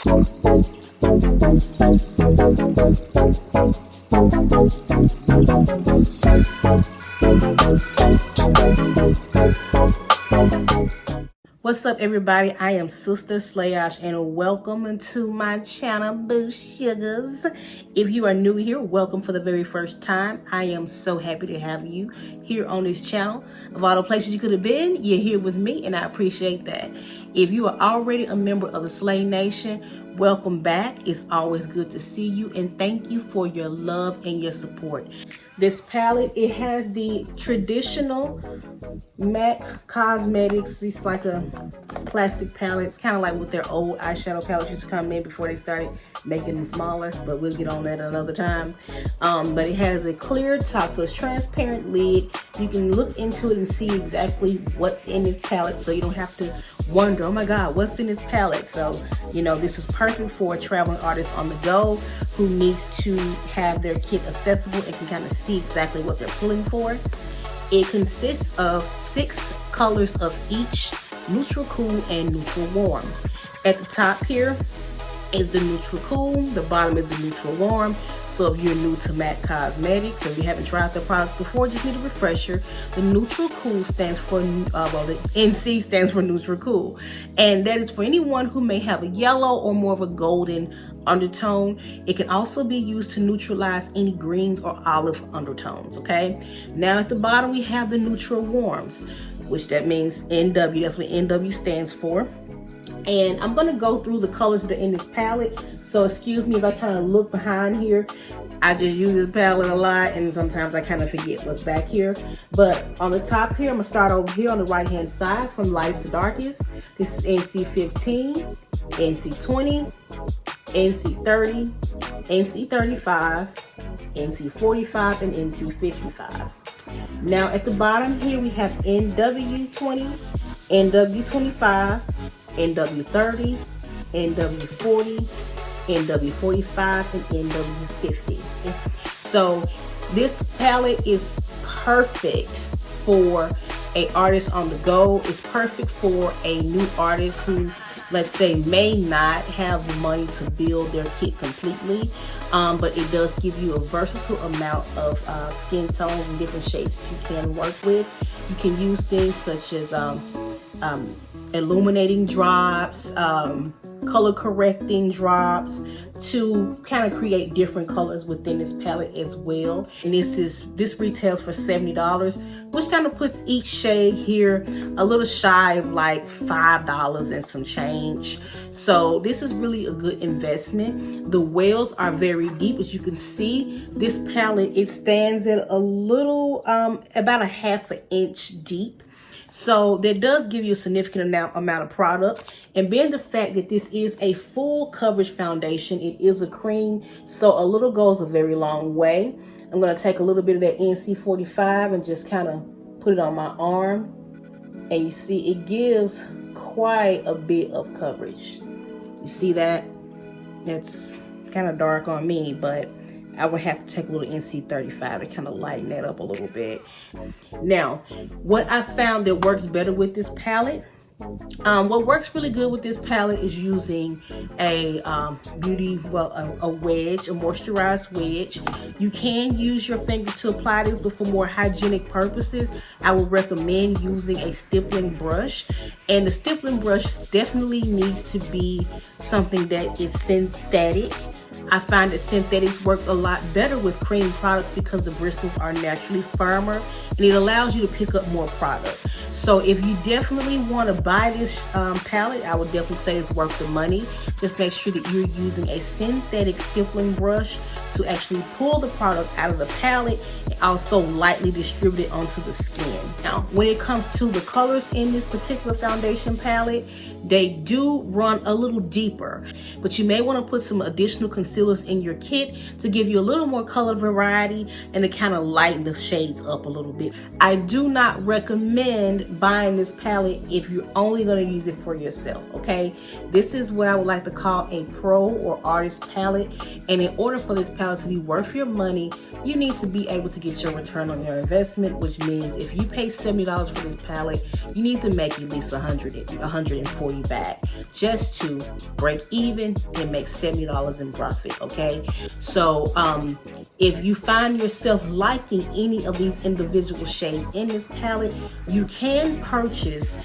What's up, everybody? I am Sister Slayosh, and welcome to my channel, Boo Sugars. If you are new here, welcome for the very first time. I am so happy to have you here on this channel. Of all the places you could have been, you're here with me, and I appreciate that. If you are already a member of the Slay Nation, welcome back. It's always good to see you, and thank you for your love and your support. This palette, it has the traditional MAC Cosmetics. It's like a plastic palette. It's kind of like what their old eyeshadow palettes used to come in before they started making them smaller, but we'll get on that another time. But it has a clear top, so it's transparent lid. You can look into it and see exactly what's in this palette, so you don't have to wonder, oh my God, what's in this palette? So, you know, this is perfect for a traveling artist on the go who needs to have their kit accessible and can kind of see exactly what they're pulling for. It consists of 6 colors of each, neutral cool and neutral warm. At the top here is the neutral cool, the bottom is the neutral warm. So if you're new to MAC Cosmetics, if you haven't tried their products before, just need a refresher. The neutral cool stands for, well, the NC stands for neutral cool. And that is for anyone who may have a yellow or more of a golden undertone. It can also be used to neutralize any greens or olive undertones, okay? Now at the bottom, we have the neutral warms, which that means NW. That's what NW stands for. And I'm gonna go through the colors that are in this palette. So excuse me if I kind of look behind here. I just use this palette a lot, and sometimes I kind of forget what's back here. But on the top here, I'm gonna start over here on the right hand side from lightest to darkest. This is NC 15, NC 20, NC 30, NC 35, NC 45, and NC 55. Now at the bottom here we have NW 20, NW 25, NW 30, NW 40, NW 45, and NW 50. So this palette is perfect for an artist on the go. It's perfect for a new artist who, let's say, may not have the money to build their kit completely, but it does give you a versatile amount of skin tones and different shapes you can work with. You can use things such as illuminating drops, color correcting drops to kind of create different colors within this palette as well. And this retails for $70, which kind of puts each shade here a little shy of like $5 and some change. So this is really a good investment. The wells are very deep. As you can see, this palette, it stands at a little about a ½ an inch deep. So that does give you a significant amount of product. And being the fact that this is a full coverage foundation, it is a cream, so a little goes a very long way. I'm going to take a little bit of that NC 45 and just kind of put it on my arm. And you see it gives quite a bit of coverage. You see that? It's kind of dark on me, but I would have to take a little NC 35 to kind of lighten that up a little bit. Now, what I found that works better with this palette, what works really good with this palette is using a a wedge, a moisturized wedge. You can use your fingers to apply this, but for more hygienic purposes, I would recommend using a stippling brush. And the stippling brush definitely needs to be something that is synthetic. I find that synthetics work a lot better with cream products because the bristles are naturally firmer and it allows you to pick up more product. So if you definitely want to buy this palette, I would definitely say it's worth the money. Just make sure that you're using a synthetic stippling brush to actually pull the product out of the palette and also lightly distribute it onto the skin. Now, when it comes to the colors in this particular foundation palette, they do run a little deeper, but you may want to put some additional concealers in your kit to give you a little more color variety and to kind of lighten the shades up a little bit. I do not recommend buying this palette if you're only going to use it for yourself, okay? This is what I would like to call a pro or artist palette, and in order for this palette to be worth your money, you need to be able to get your return on your investment, which means if you pay $70 for this palette, you need to make at least $140 for you back just to break even and make $70 in profit. Okay, so if you find yourself liking any of these individual shades in this palette, you can purchase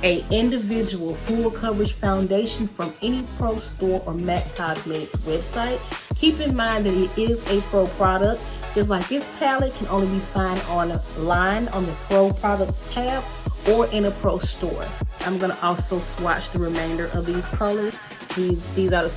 a individual full coverage foundation from any pro store or MAC Cosmetics website. Keep in mind that it is a pro product. Just like this palette can only be found online on the pro products tab or in a pro store. I'm gonna also swatch the remainder of these colors. These are the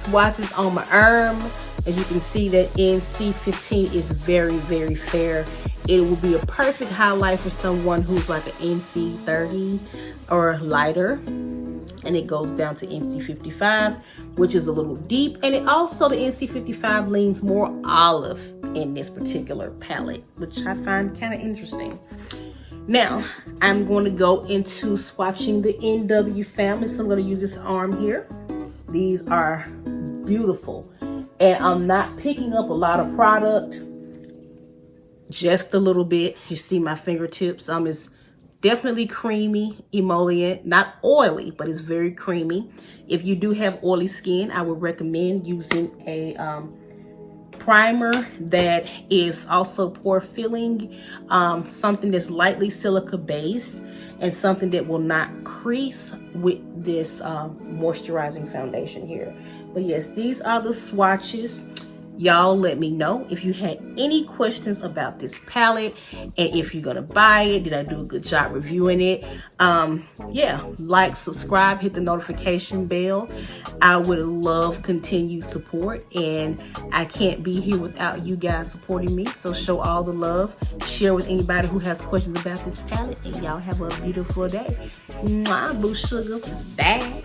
swatches on my arm. As you can see, that NC15 is very, very fair. It will be a perfect highlight for someone who's like an NC30 or lighter. And it goes down to NC55, which is a little deep. And it also, the NC55 leans more olive in this particular palette, which I find kind of interesting. Now, I'm going to go into swatching the NW family. So I'm going to use this arm here. These are beautiful. And I'm not picking up a lot of product, just a little bit. You see my fingertips. It's definitely creamy emollient, not oily, but it's very creamy. If you do have oily skin, I would recommend using a primer that is also pore filling, something that's lightly silica based, and something that will not crease with this moisturizing foundation here. But yes, these are the swatches. Y'all let me know if you had any questions about this palette and if you're gonna buy it. Did I do a good job reviewing it? Yeah, like, subscribe, hit the notification bell. I would love continued support, and I can't be here without you guys supporting me. So show all the love, share with anybody who has questions about this palette, and y'all have a beautiful day. Mwah, boo sugars. Bye.